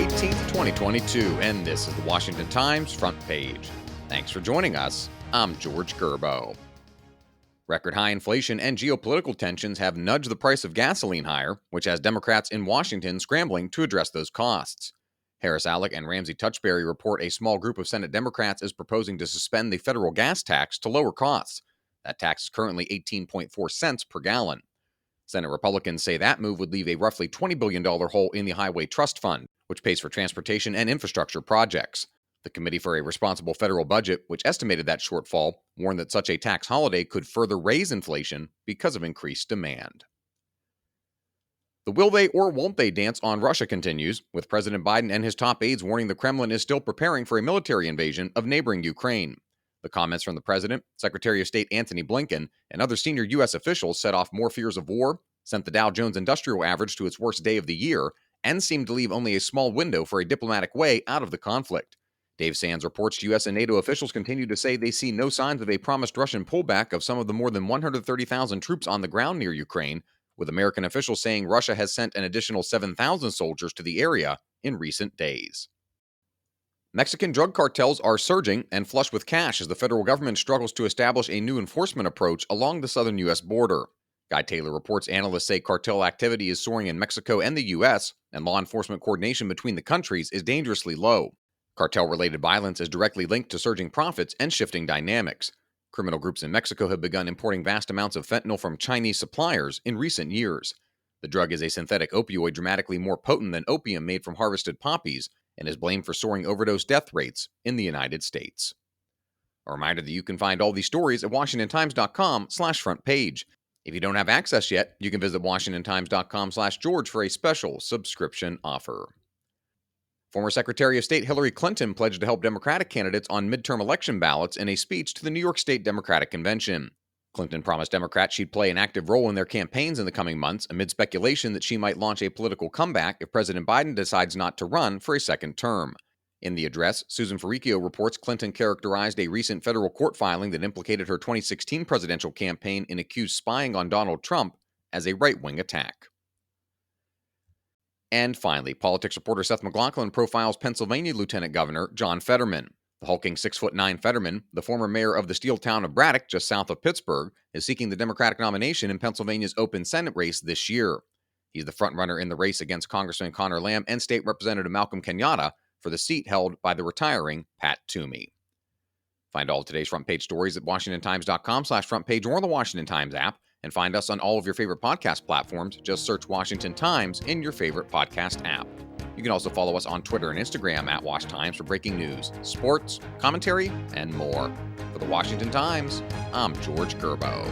18th, 2022, and this is the Washington Times front page. Thanks for joining us. I'm George Gerbo. Record high inflation and geopolitical tensions have nudged the price of gasoline higher, which has Democrats in Washington scrambling to address those costs. Harris Alec and Ramsey Touchberry report a small group of Senate Democrats is proposing to suspend the federal gas tax to lower costs. That tax is currently 18.4 cents per gallon. Senate Republicans say that move would leave a roughly $20 billion hole in the Highway Trust Fund, which pays for transportation and infrastructure projects. The Committee for a Responsible Federal Budget, which estimated that shortfall, warned that such a tax holiday could further raise inflation because of increased demand. The will they or won't they dance on Russia continues, with President Biden and his top aides warning the Kremlin is still preparing for a military invasion of neighboring Ukraine. The comments from the president, Secretary of State Antony Blinken, and other senior U.S. officials set off more fears of war, sent the Dow Jones Industrial Average to its worst day of the year, and seemed to leave only a small window for a diplomatic way out of the conflict. Dave Sands reports U.S. and NATO officials continue to say they see no signs of a promised Russian pullback of some of the more than 130,000 troops on the ground near Ukraine, with American officials saying Russia has sent an additional 7,000 soldiers to the area in recent days. Mexican drug cartels are surging and flush with cash as the federal government struggles to establish a new enforcement approach along the southern U.S. border. Guy Taylor reports analysts say cartel activity is soaring in Mexico and the U.S., and law enforcement coordination between the countries is dangerously low. Cartel-related violence is directly linked to surging profits and shifting dynamics. Criminal groups in Mexico have begun importing vast amounts of fentanyl from Chinese suppliers in recent years. The drug is a synthetic opioid dramatically more potent than opium made from harvested poppies, and is blamed for soaring overdose death rates in the United States. A reminder that you can find all these stories at WashingtonTimes.com/front page. If you don't have access yet, you can visit WashingtonTimes.com/George for a special subscription offer. Former Secretary of State Hillary Clinton pledged to help Democratic candidates on midterm election ballots in a speech to the New York State Democratic Convention. Clinton promised Democrats she'd play an active role in their campaigns in the coming months amid speculation that she might launch a political comeback if President Biden decides not to run for a second term. In the address, Susan Ferricchio reports Clinton characterized a recent federal court filing that implicated her 2016 presidential campaign in accused spying on Donald Trump as a right-wing attack. And finally, politics reporter Seth MacLachlan profiles Pennsylvania Lieutenant Governor John Fetterman. The hulking 6'9" Fetterman, the former mayor of the steel town of Braddock, just south of Pittsburgh, is seeking the Democratic nomination in Pennsylvania's open Senate race this year. He's the frontrunner in the race against Congressman Conor Lamb and State Representative Malcolm Kenyatta for the seat held by the retiring Pat Toomey. Find all of today's front page stories at WashingtonTimes.com/front page or the Washington Times app, and find us on all of your favorite podcast platforms. Just search Washington Times in your favorite podcast app. You can also follow us on Twitter and Instagram at Wash Times for breaking news, sports, commentary, and more. For the Washington Times, I'm George Gerbo.